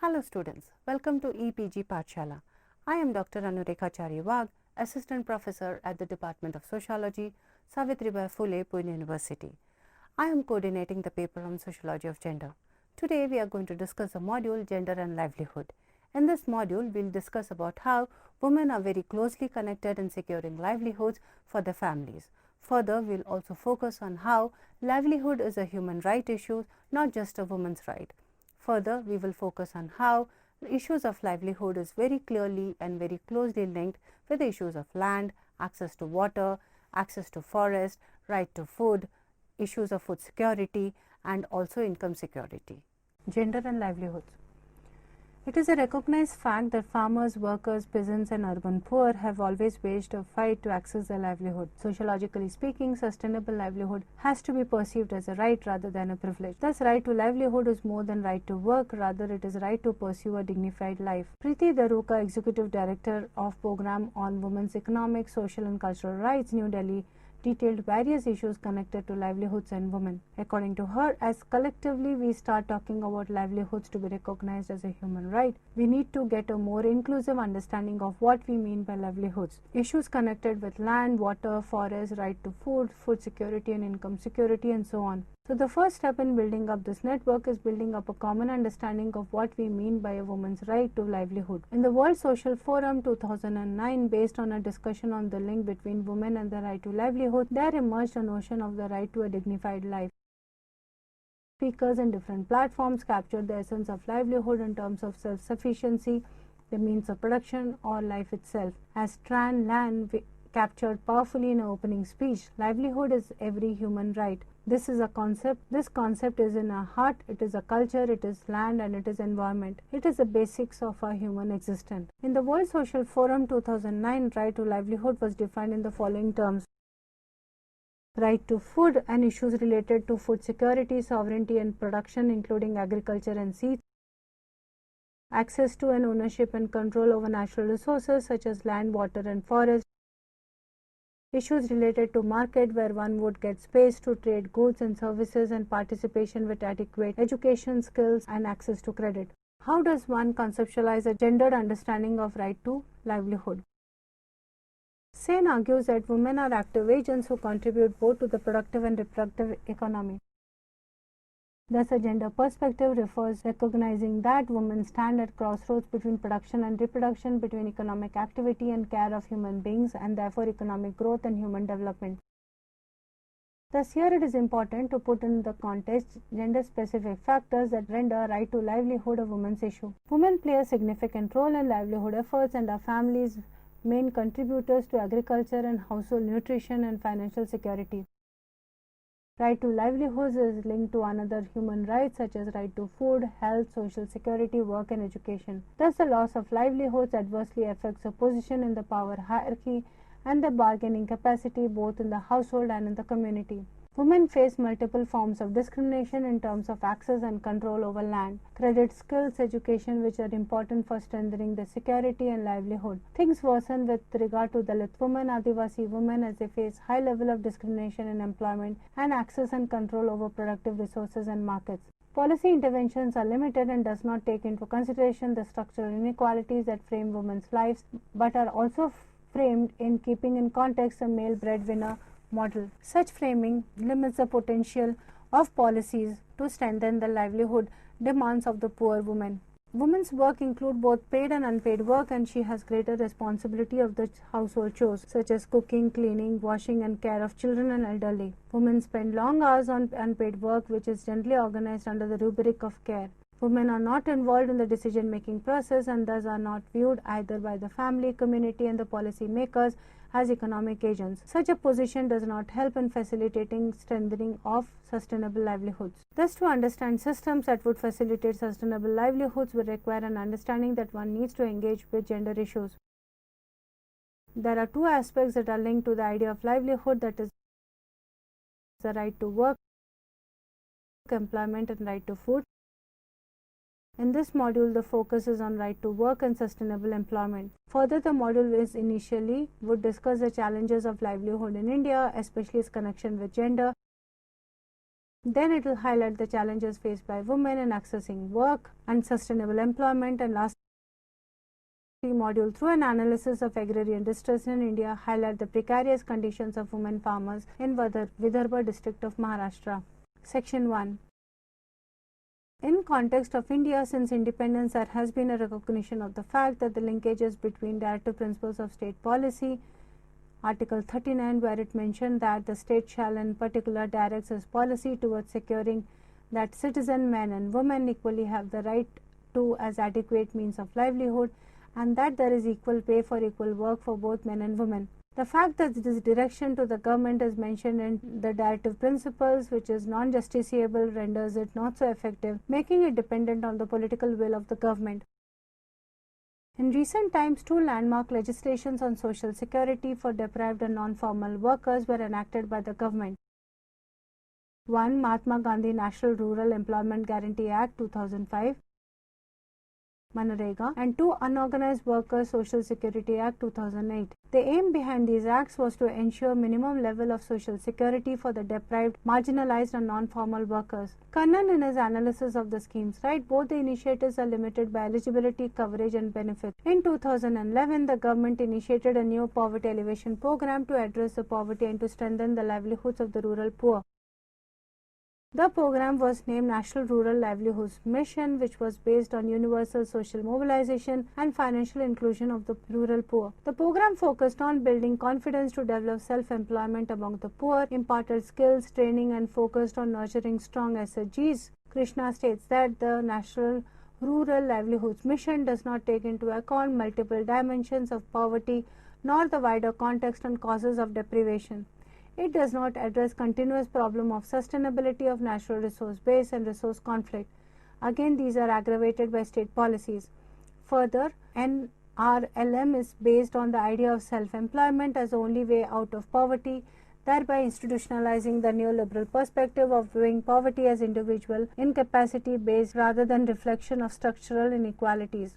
Hello students, welcome to EPG Pathshala. I am Dr. Anurekha Charyawag, Assistant Professor at the Department of Sociology, Savitribai Phule, Pune University. I am coordinating the paper on Sociology of Gender. Today we are going to discuss the module Gender and Livelihood. In this module, we will discuss about how women are very closely connected in securing livelihoods for their families. Further, we will also focus on how livelihood is a human right issue, not just a woman's right. Further, we will focus on how the issues of livelihood is very clearly and very closely linked with the issues of land, access to water, access to forest, right to food, issues of food security and also income security. Gender and livelihoods. It is a recognized fact that farmers, workers, peasants and urban poor have always waged a fight to access their livelihood. Sociologically speaking, sustainable livelihood has to be perceived as a right rather than a privilege. Thus, right to livelihood is more than right to work, rather it is right to pursue a dignified life. Preeti Daruka, Executive Director of Program on Women's Economic, Social and Cultural Rights, New Delhi, detailed various issues connected to livelihoods and women. According to her, as collectively we start talking about livelihoods to be recognized as a human right, we need to get a more inclusive understanding of what we mean by livelihoods. Issues connected with land, water, forest, right to food, food security and income security and so on. So the first step in building up this network is building up a common understanding of what we mean by a woman's right to livelihood. In the World Social Forum 2009, based on a discussion on the link between women and the right to livelihood, there emerged a notion of the right to a dignified life. Speakers in different platforms captured the essence of livelihood in terms of self-sufficiency, the means of production or life itself. As Tran Lan captured powerfully in an opening speech, livelihood is every human right. This is a concept. This concept is in our heart, it is a culture, it is land and it is environment. It is the basics of our human existence. In the World Social Forum 2009, right to livelihood was defined in the following terms. Right to food and issues related to food security, sovereignty and production including agriculture and seeds. Access to and ownership and control over natural resources such as land, water and forest. Issues related to market where one would get space to trade goods and services and participation with adequate education, skills and access to credit. How does one conceptualize a gendered understanding of right to livelihood? Sen argues that women are active agents who contribute both to the productive and reproductive economy. Thus, a gender perspective refers recognizing that women stand at crossroads between production and reproduction, between economic activity and care of human beings, and therefore economic growth and human development. Thus, here it is important to put in the context gender-specific factors that render right to livelihood a woman's issue. Women play a significant role in livelihood efforts and are families' main contributors to agriculture and household nutrition and financial security. Right to livelihoods is linked to another human rights such as right to food, health, social security, work and education. Thus, the loss of livelihoods adversely affects the position in the power hierarchy and the bargaining capacity both in the household and in the community. Women face multiple forms of discrimination in terms of access and control over land, credit, skills, education, which are important for strengthening the security and livelihood. Things worsen with regard to Dalit women, Adivasi women as they face high level of discrimination in employment and access and control over productive resources and markets. Policy interventions are limited and does not take into consideration the structural inequalities that frame women's lives, but are also framed in keeping in context a male breadwinner model. Such framing limits the potential of policies to strengthen the livelihood demands of the poor woman. Women's work include both paid and unpaid work, and she has greater responsibility of the household chores such as cooking, cleaning, washing and care of children and elderly. Women spend long hours on unpaid work, which is generally organized under the rubric of care. Women are not involved in the decision-making process and thus are not viewed either by the family, community and the policy makers as economic agents. Such a position does not help in facilitating strengthening of sustainable livelihoods. Thus, to understand systems that would facilitate sustainable livelihoods will require an understanding that one needs to engage with gender issues. There are two aspects that are linked to the idea of livelihood, that is the right to work, employment and right to food. In this module, the focus is on right to work and sustainable employment. Further, the module would discuss the challenges of livelihood in India, especially its connection with gender, Then it will highlight the challenges faced by women in accessing work and sustainable employment, and last module, through an analysis of agrarian distress in India, highlight the precarious conditions of women farmers in Vidarbha district of Maharashtra. Section 1. In context of India, since independence, there has been a recognition of the fact that the linkages between directive principles of state policy, Article 39, where it mentioned that the state shall in particular directs its policy towards securing that citizen men and women equally have the right to as adequate means of livelihood, and that there is equal pay for equal work for both men and women. The fact that this direction to the government is mentioned in the directive principles, which is non-justiciable, renders it not so effective, making it dependent on the political will of the government. In recent times, two landmark legislations on social security for deprived and non-formal workers were enacted by the government. One, Mahatma Gandhi National Rural Employment Guarantee Act 2005, Manrega, and two, Unorganized Workers Social Security Act 2008. The aim behind these acts was to ensure minimum level of social security for the deprived, marginalized and non-formal workers. Kannan, in his analysis of the schemes, writes both the initiatives are limited by eligibility, coverage and benefits. In 2011, the government initiated a new poverty alleviation program to address the poverty and to strengthen the livelihoods of the rural poor. The program was named National Rural Livelihoods Mission, which was based on universal social mobilization and financial inclusion of the rural poor. The program focused on building confidence to develop self-employment among the poor, imparted skills, training and focused on nurturing strong SHGs. Krishna states that the National Rural Livelihoods Mission does not take into account multiple dimensions of poverty nor the wider context and causes of deprivation. It does not address continuous problem of sustainability of natural resource base and resource conflict. Again, these are aggravated by state policies. Further, NRLM is based on the idea of self-employment as the only way out of poverty, thereby institutionalizing the neoliberal perspective of viewing poverty as individual incapacity based rather than reflection of structural inequalities.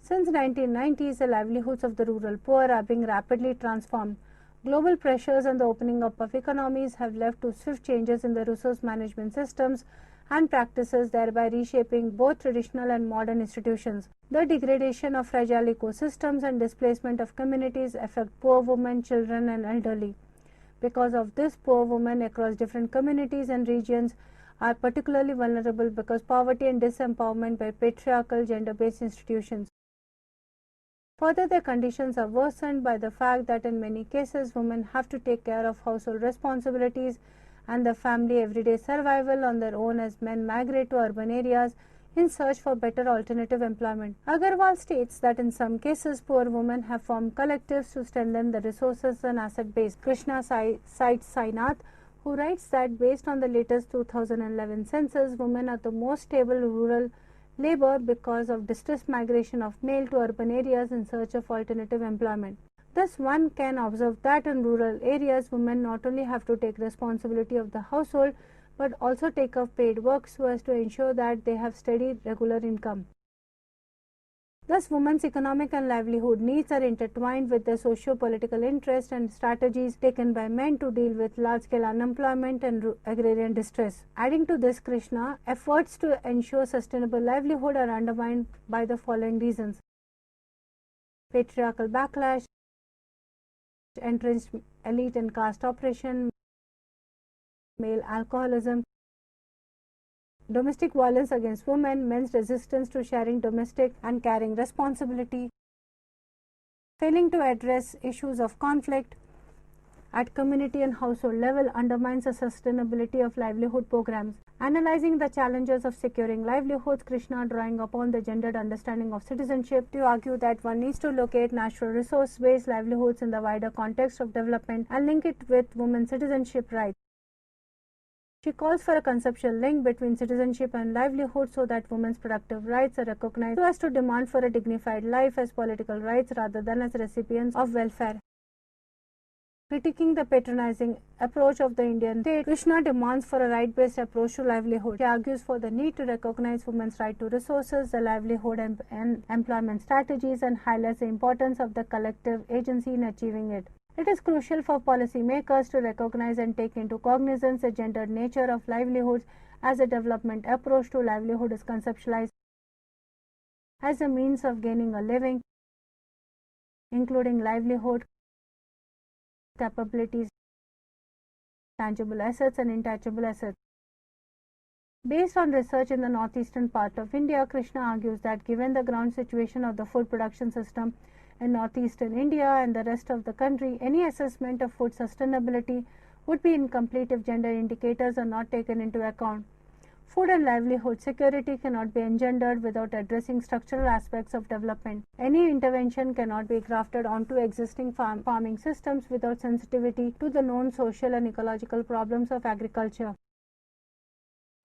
Since 1990s, the livelihoods of the rural poor are being rapidly transformed. Global pressures and the opening up of economies have led to swift changes in the resource management systems and practices, thereby reshaping both traditional and modern institutions. The degradation of fragile ecosystems and displacement of communities affect poor women, children and elderly. Because of this, poor women across different communities and regions are particularly vulnerable because poverty and disempowerment by patriarchal gender-based institutions. Further, their conditions are worsened by the fact that in many cases women have to take care of household responsibilities and the family everyday survival on their own as men migrate to urban areas in search for better alternative employment. Agarwal states that in some cases poor women have formed collectives to strengthen the resources and asset base. Krishna cites Sainath, who writes that based on the latest 2011 census, women are the most stable rural labor because of distressed migration of male to urban areas in search of alternative employment. Thus, one can observe that in rural areas, women not only have to take responsibility of the household, but also take up paid work so as to ensure that they have steady, regular income. Thus, women's economic and livelihood needs are intertwined with the socio-political interests and strategies taken by men to deal with large-scale unemployment and agrarian distress. Adding to this, Krishna, efforts to ensure sustainable livelihood are undermined by the following reasons: patriarchal backlash, entrenched elite and caste oppression, male alcoholism, domestic violence against women, men's resistance to sharing domestic and caring responsibility, failing to address issues of conflict at community and household level undermines the sustainability of livelihood programs. Analyzing the challenges of securing livelihoods, Krishna, drawing upon the gendered understanding of citizenship, to argue that one needs to locate natural resource-based livelihoods in the wider context of development and link it with women's citizenship rights. She calls for a conceptual link between citizenship and livelihood so that women's productive rights are recognized so as to demand for a dignified life as political rights rather than as recipients of welfare. Critiquing the patronizing approach of the Indian state, Krishna demands for a right-based approach to livelihood. He argues for the need to recognize women's right to resources, the livelihood and employment strategies, and highlights the importance of the collective agency in achieving it. It is crucial for policymakers to recognize and take into cognizance the gendered nature of livelihoods as a development approach to livelihood is conceptualized as a means of gaining a living, including livelihood, capabilities, tangible assets and intangible assets. Based on research in the northeastern part of India, Krishna argues that given the ground situation of the food production system in northeastern India and the rest of the country, any assessment of food sustainability would be incomplete if gender indicators are not taken into account. Food and livelihood security cannot be engendered without addressing structural aspects of development. Any intervention cannot be grafted onto existing farming systems without sensitivity to the known social and ecological problems of agriculture.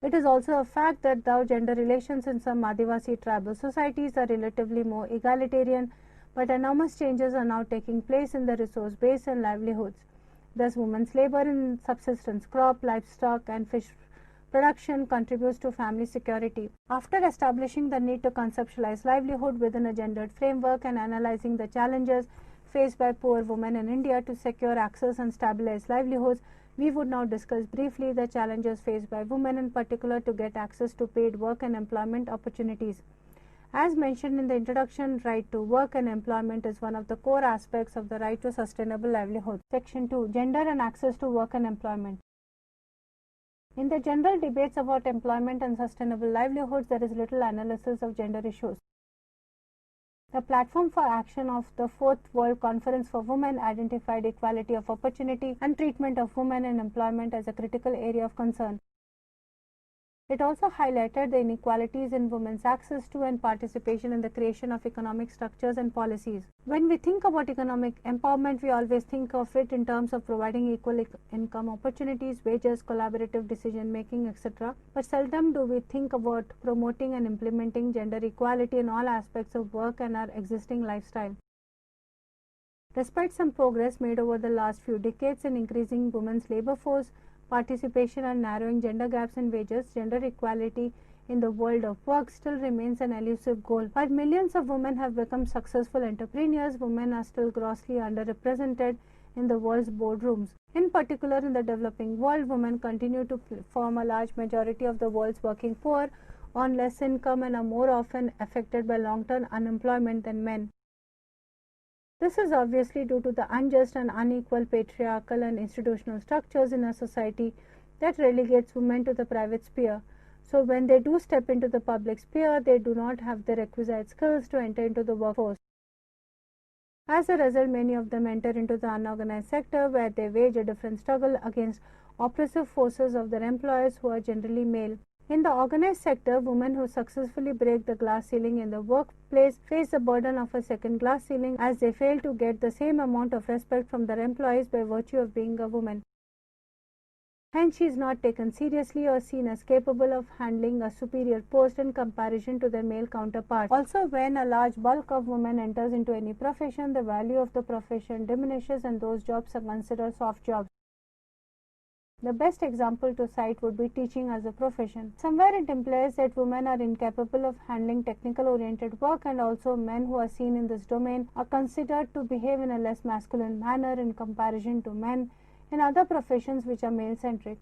It is also a fact that though gender relations in some Adivasi tribal societies are relatively more egalitarian, but enormous changes are now taking place in the resource base and livelihoods. Thus, women's labor in subsistence crop, livestock and fish production contributes to family security. After establishing the need to conceptualize livelihood within a gendered framework and analyzing the challenges faced by poor women in India to secure access and stabilize livelihoods, we would now discuss briefly the challenges faced by women in particular to get access to paid work and employment opportunities. As mentioned in the introduction, right to work and employment is one of the core aspects of the right to sustainable livelihood. Section 2. Gender and access to work and employment. In the general debates about employment and sustainable livelihoods, there is little analysis of gender issues. The platform for action of the Fourth World Conference for Women identified equality of opportunity and treatment of women in employment as a critical area of concern. It also highlighted the inequalities in women's access to and participation in the creation of economic structures and policies. When we think about economic empowerment, we always think of it in terms of providing equal income opportunities, wages, collaborative decision making, etc. But seldom do we think about promoting and implementing gender equality in all aspects of work and our existing lifestyle. Despite some progress made over the last few decades in increasing women's labor force, participation and narrowing gender gaps in wages, gender equality in the world of work still remains an elusive goal. While millions of women have become successful entrepreneurs, women are still grossly underrepresented in the world's boardrooms. In particular, in the developing world, women continue to form a large majority of the world's working poor, on less income, and are more often affected by long-term unemployment than men. This is obviously due to the unjust and unequal patriarchal and institutional structures in a society that relegates women to the private sphere. So when they do step into the public sphere, they do not have the requisite skills to enter into the workforce. As a result, many of them enter into the unorganized sector, where they wage a different struggle against oppressive forces of their employers, who are generally male. In the organized sector, women who successfully break the glass ceiling in the workplace face the burden of a second glass ceiling, as they fail to get the same amount of respect from their employees by virtue of being a woman. Hence, she is not taken seriously or seen as capable of handling a superior post in comparison to their male counterparts. Also, when a large bulk of women enters into any profession, the value of the profession diminishes and those jobs are considered soft jobs. The best example to cite would be teaching as a profession. Somewhere it implies that women are incapable of handling technical oriented work, and also men who are seen in this domain are considered to behave in a less masculine manner in comparison to men in other professions which are male centric.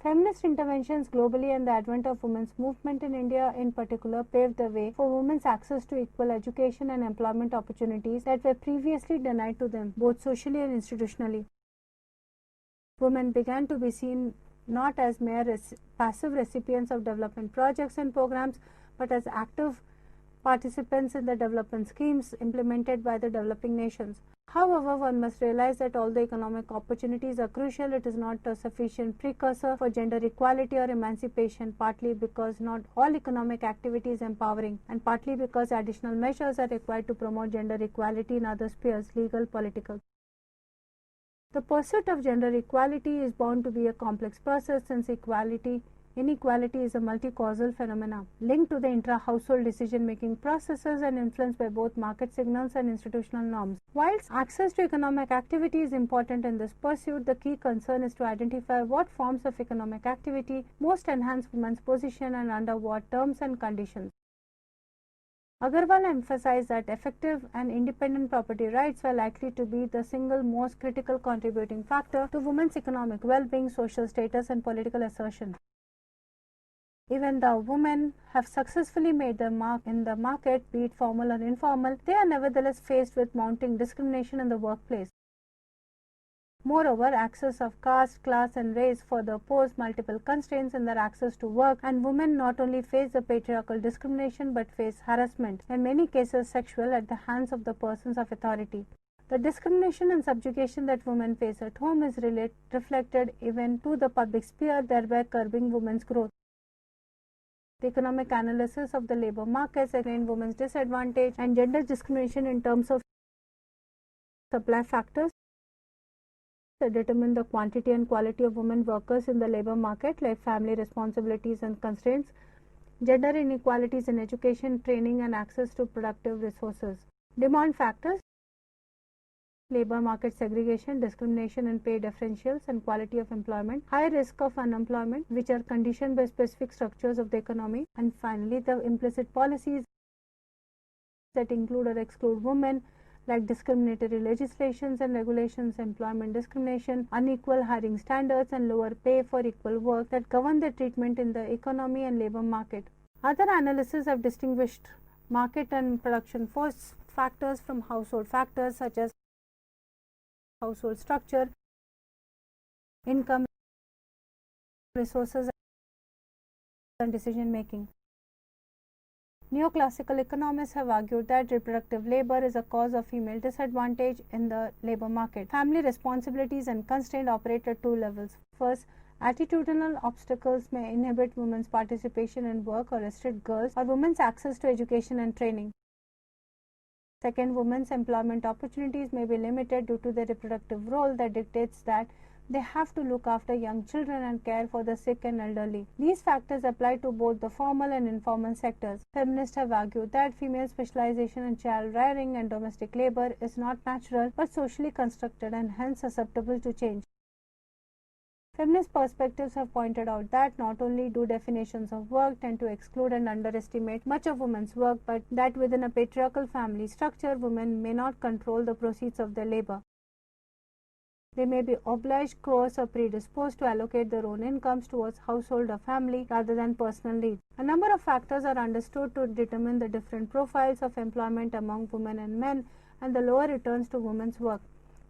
Feminist interventions globally and the advent of women's movement in India in particular paved the way for women's access to equal education and employment opportunities that were previously denied to them, both socially and institutionally. Women began to be seen not as mere passive recipients of development projects and programs, but as active participants in the development schemes implemented by the developing nations. However, one must realize that although economic opportunities are crucial, it is not a sufficient precursor for gender equality or emancipation, partly because not all economic activity is empowering, and partly because additional measures are required to promote gender equality in other spheres, legal, political. The pursuit of gender equality is bound to be a complex process, since inequality is a multi-causal phenomenon linked to the intra-household decision-making processes and influenced by both market signals and institutional norms. Whilst access to economic activity is important in this pursuit, the key concern is to identify what forms of economic activity most enhance women's position and under what terms and conditions. Agarwal emphasized that effective and independent property rights were likely to be the single most critical contributing factor to women's economic well-being, social status, and political assertion. Even though women have successfully made their mark in the market, be it formal or informal, they are nevertheless faced with mounting discrimination in the workplace. Moreover, access of caste, class, and race further pose multiple constraints in their access to work, and women not only face the patriarchal discrimination but face harassment, in many cases sexual, at the hands of the persons of authority. The discrimination and subjugation that women face at home is reflected even to the public sphere, thereby curbing women's growth. The economic analysis of the labor markets explain women's disadvantage and gender discrimination in terms of supply factors that determine the quantity and quality of women workers in the labor market, like family responsibilities and constraints, gender inequalities in education, training, and access to productive resources. Demand factors: labor market segregation, discrimination in pay differentials, and quality of employment, high risk of unemployment, which are conditioned by specific structures of the economy, and finally the implicit policies that include or exclude women, like discriminatory legislations and regulations, employment discrimination, unequal hiring standards, and lower pay for equal work that govern their treatment in the economy and labor market. Other analyses have distinguished market and production force factors from household factors such as household structure, income, resources, and decision making. Neoclassical economists have argued that reproductive labor is a cause of female disadvantage in the labor market. Family responsibilities and constraint operate at two levels. First, attitudinal obstacles may inhibit women's participation in work or restrict girls' or women's access to education and training. Second, women's employment opportunities may be limited due to their reproductive role that dictates that they have to look after young children and care for the sick and elderly. These factors apply to both the formal and informal sectors. Feminists have argued that female specialization in child rearing and domestic labor is not natural but socially constructed and hence susceptible to change. Feminist perspectives have pointed out that not only do definitions of work tend to exclude and underestimate much of women's work, but that within a patriarchal family structure, women may not control the proceeds of their labor. They may be obliged, coerced, or predisposed to allocate their own incomes towards household or family rather than personal needs. A number of factors are understood to determine the different profiles of employment among women and men and the lower returns to women's work.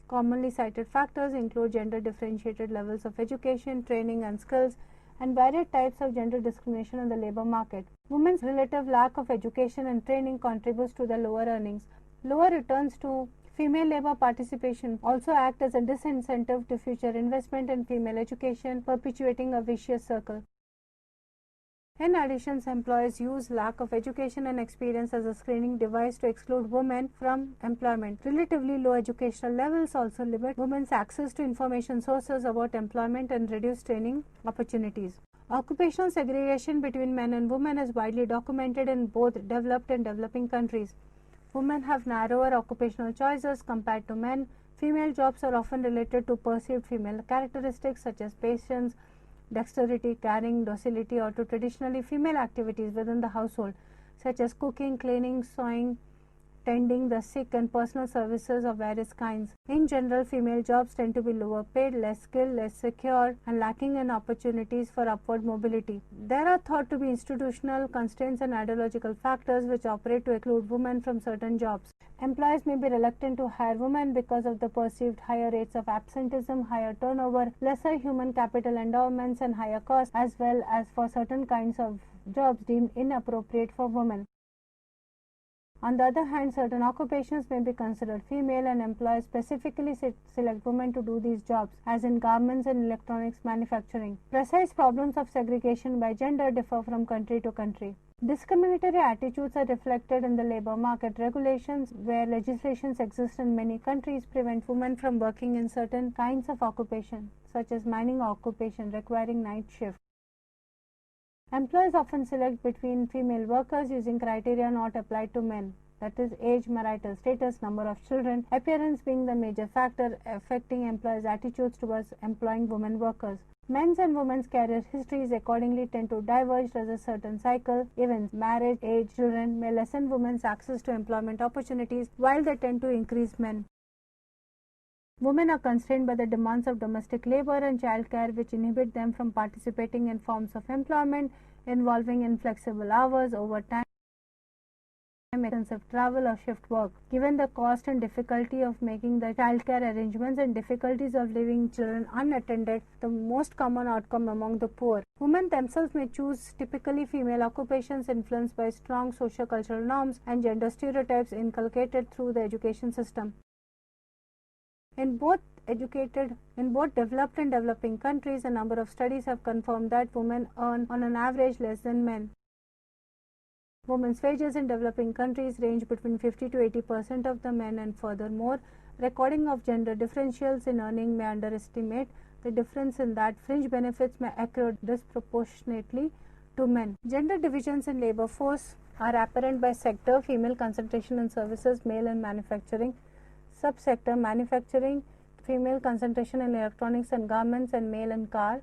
Commonly cited factors include gender differentiated levels of education, training, and skills, and varied types of gender discrimination in the labor market. Women's relative lack of education and training contributes to the lower earnings. Lower returns to female labor participation also act as a disincentive to future investment in female education, perpetuating a vicious circle. In addition, employers use lack of education and experience as a screening device to exclude women from employment. Relatively low educational levels also limit women's access to information sources about employment and reduce training opportunities. Occupational segregation between men and women is widely documented in both developed and developing countries. Women have narrower occupational choices compared to men. Female jobs are often related to perceived female characteristics such as patience, dexterity, caring, docility, or to traditionally female activities within the household such as cooking, cleaning, sewing, tending the sick, and personal services of various kinds. In general, female jobs tend to be lower paid, less skilled, less secure, and lacking in opportunities for upward mobility. There are thought to be institutional constraints and ideological factors which operate to exclude women from certain jobs. Employers may be reluctant to hire women because of the perceived higher rates of absenteeism, higher turnover, lesser human capital endowments, and higher costs, as well as for certain kinds of jobs deemed inappropriate for women. On the other hand, certain occupations may be considered female and employers specifically select women to do these jobs, as in garments and electronics manufacturing. Precise problems of segregation by gender differ from country to country. Discriminatory attitudes are reflected in the labor market regulations, where legislations exist in many countries prevent women from working in certain kinds of occupation, such as mining occupation requiring night shift. Employers often select between female workers using criteria not applied to men. that is age, marital status, number of children, appearance being the major factor affecting employers' attitudes towards employing women workers. Men's and women's career histories accordingly tend to diverge as a certain cycle. Events, marriage, age, children may lessen women's access to employment opportunities while they tend to increase men. Women are constrained by the demands of domestic labor and childcare, which inhibit them from participating in forms of employment involving inflexible hours, overtime, extensive travel or shift work. Given the cost and difficulty of making the childcare arrangements and difficulties of leaving children unattended, the most common outcome among the poor. Women themselves may choose typically female occupations influenced by strong socio-cultural norms and gender stereotypes inculcated through the education system. In both developed and developing countries, a number of studies have confirmed that women earn on an average less than men. Women's wages in developing countries range between 50 to 80% of the men, and furthermore, recording of gender differentials in earning may underestimate the difference in that fringe benefits may accrue disproportionately to men. Gender divisions in labor force are apparent by sector: female concentration in services, male in manufacturing; subsector manufacturing, female concentration in electronics and garments, and male in car,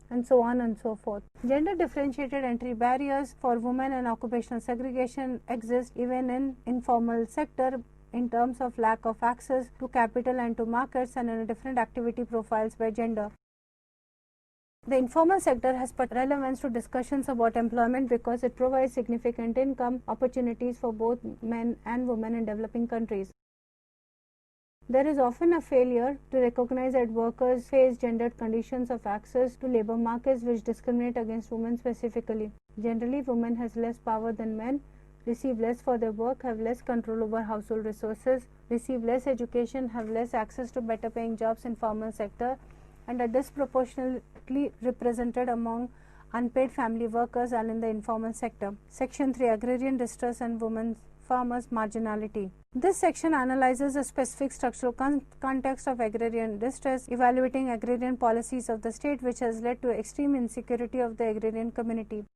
and so on and so forth. Gender differentiated entry barriers for women and occupational segregation exist even in informal sector in terms of lack of access to capital and to markets, and in different activity profiles by gender. The informal sector has relevance to discussions about employment because it provides significant income opportunities for both men and women in developing countries. There is often a failure to recognize that workers face gendered conditions of access to labor markets which discriminate against women specifically. Generally, women have less power than men, receive less for their work, have less control over household resources, receive less education, have less access to better paying jobs in formal sector, and are disproportionately represented among unpaid family workers and in the informal sector. Section 3: Agrarian Distress and Women Farmers' Marginality. This section analyzes the specific structural context of agrarian distress, evaluating agrarian policies of the state which has led to extreme insecurity of the agrarian community.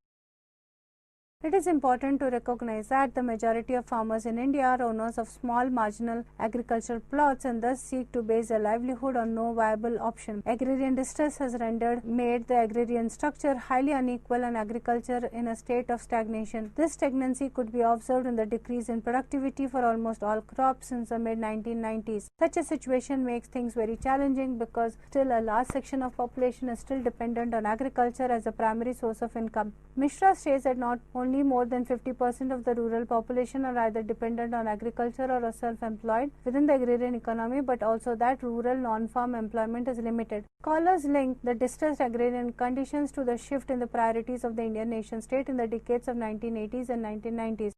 It is important to recognize that the majority of farmers in India are owners of small marginal agricultural plots and thus seek to base their livelihood on no viable option. Agrarian distress has made the agrarian structure highly unequal and agriculture in a state of stagnation. This stagnancy could be observed in the decrease in productivity for almost all crops since the mid-1990s. Such a situation makes things very challenging because still a large section of population is still dependent on agriculture as a primary source of income. Mishra states that not only more than 50% of the rural population are either dependent on agriculture or are self-employed within the agrarian economy, but also that rural non-farm employment is limited. Scholars link the distressed agrarian conditions to the shift in the priorities of the Indian nation state in the decades of 1980s and 1990s.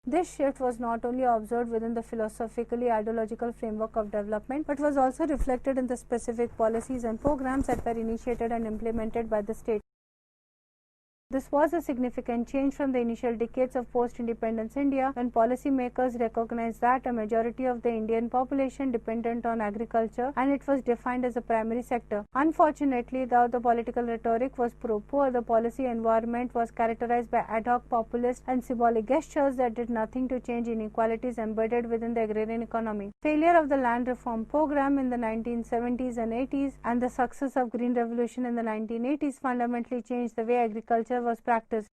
This shift was not only observed within the philosophically ideological framework of development, but was also reflected in the specific policies and programs that were initiated and implemented by the state. This was a significant change from the initial decades of post-independence India, when policymakers recognized that a majority of the Indian population depended on agriculture and it was defined as a primary sector. Unfortunately, though the political rhetoric was pro-poor, the policy environment was characterized by ad hoc populist and symbolic gestures that did nothing to change inequalities embedded within the agrarian economy. Failure of the land reform program in the 1970s and 80s and the success of Green Revolution in the 1980s fundamentally changed the way agriculture was practiced.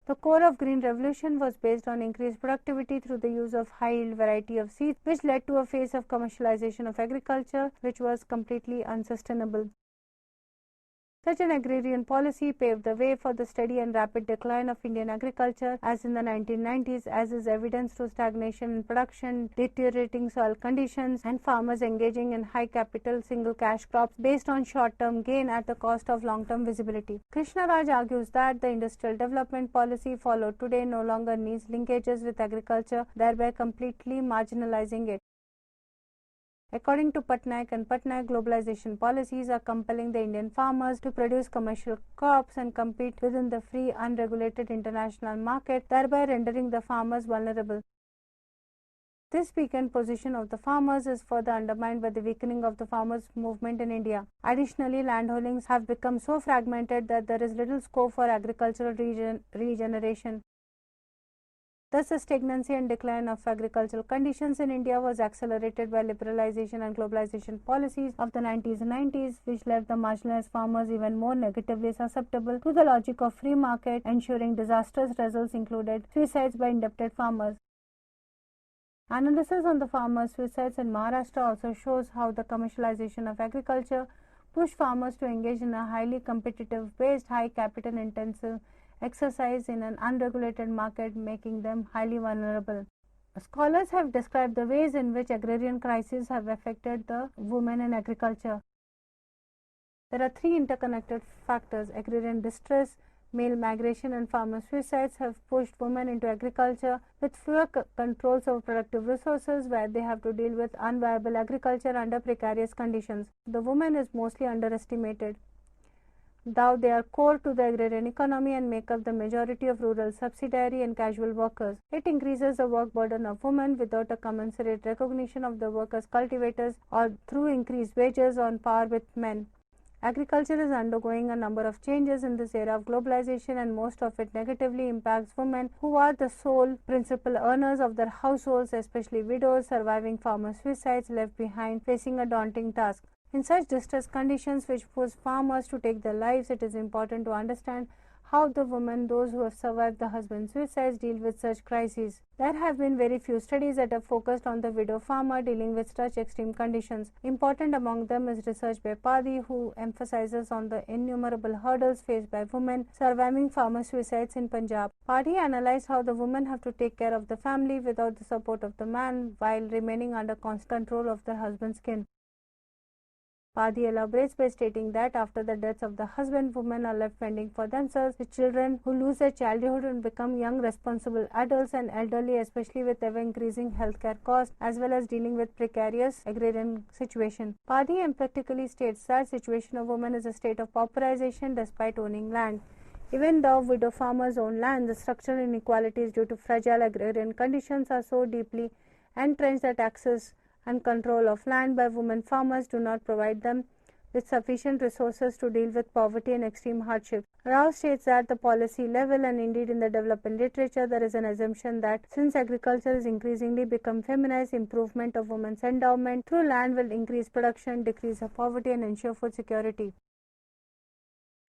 The core of Green Revolution was based on increased productivity through the use of high-yield variety of seeds, which led to a phase of commercialization of agriculture, which was completely unsustainable. Such an agrarian policy paved the way for the steady and rapid decline of Indian agriculture as in the 1990s, as is evidenced through stagnation in production, deteriorating soil conditions, and farmers engaging in high capital single cash crops based on short-term gain at the cost of long-term visibility. Krishna Raj argues that the industrial development policy followed today no longer needs linkages with agriculture, thereby completely marginalizing it. According to Patnaik and Patnaik, globalization policies are compelling the Indian farmers to produce commercial crops and compete within the free, unregulated international market, thereby rendering the farmers vulnerable. This weakened position of the farmers is further undermined by the weakening of the farmers' movement in India. Additionally, landholdings have become so fragmented that there is little scope for agricultural regeneration. Thus, the stagnancy and decline of agricultural conditions in India was accelerated by liberalization and globalization policies of the 90s and 90s, which left the marginalized farmers even more negatively susceptible to the logic of free market, ensuring disastrous results included suicides by indebted farmers. Analysis on the farmers' suicides in Maharashtra also shows how the commercialization of agriculture pushed farmers to engage in a highly competitive based, high capital intensive exercise in an unregulated market, making them highly vulnerable. Scholars have described the ways in which agrarian crises have affected the women in agriculture. There are three interconnected factors: agrarian distress, male migration, and farmer suicides have pushed women into agriculture with fewer controls over productive resources, where they have to deal with unviable agriculture under precarious conditions. The woman is mostly underestimated, though they are core to the agrarian economy and make up the majority of rural subsidiary and casual workers. It increases the work burden of women without a commensurate recognition of the work as cultivators or through increased wages on par with men. Agriculture is undergoing a number of changes in this era of globalization, and most of it negatively impacts women who are the sole principal earners of their households, especially widows, surviving farmer suicides, left behind facing a daunting task. In such distress conditions which force farmers to take their lives, it is important to understand how the women, those who have survived the husband's suicides, deal with such crises. There have been very few studies that have focused on the widow farmer dealing with such extreme conditions. Important among them is research by Padi, who emphasizes on the innumerable hurdles faced by women surviving farmer suicides in Punjab. Padi analyzed how the women have to take care of the family without the support of the man while remaining under constant control of their husband's kin. Padi elaborates by stating that after the deaths of the husband, women are left fending for themselves with children who lose their childhood and become young responsible adults, and elderly, especially with ever increasing healthcare costs, as well as dealing with precarious agrarian situation. Padi emphatically states that situation of women is a state of pauperization despite owning land. Even though widow farmers own land, the structural inequalities due to fragile agrarian conditions are so deeply entrenched that access and control of land by women farmers do not provide them with sufficient resources to deal with poverty and extreme hardship. Rao states that the policy level and indeed in the development literature there is an assumption that since agriculture is increasingly become feminized, improvement of women's endowment through land will increase production, decrease of poverty and ensure food security.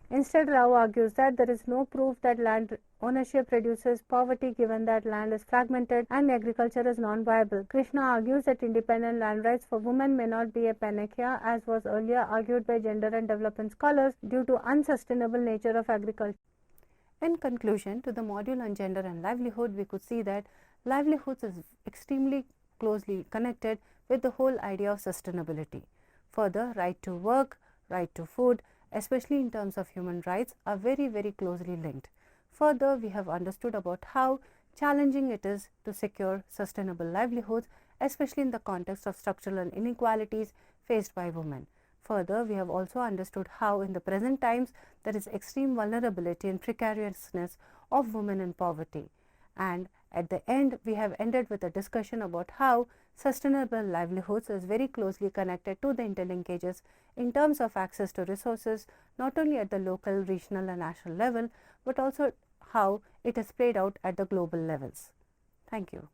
Instead, Rao argues that there is no proof that land ownership reduces poverty given that land is fragmented and agriculture is non-viable. Krishna argues that independent land rights for women may not be a panacea, as was earlier argued by gender and development scholars, due to unsustainable nature of agriculture. In conclusion, to the module on gender and livelihood, we could see that livelihoods is extremely closely connected with the whole idea of sustainability. Further, right to work, right to food, especially in terms of human rights, are very, very closely linked. Further, we have understood about how challenging it is to secure sustainable livelihoods, especially in the context of structural inequalities faced by women. Further, we have also understood how in the present times there is extreme vulnerability and precariousness of women in poverty. And at the end, we have ended with a discussion about how sustainable livelihoods is very closely connected to the interlinkages in terms of access to resources, not only at the local, regional and national level, but also how it is played out at the global levels. Thank you.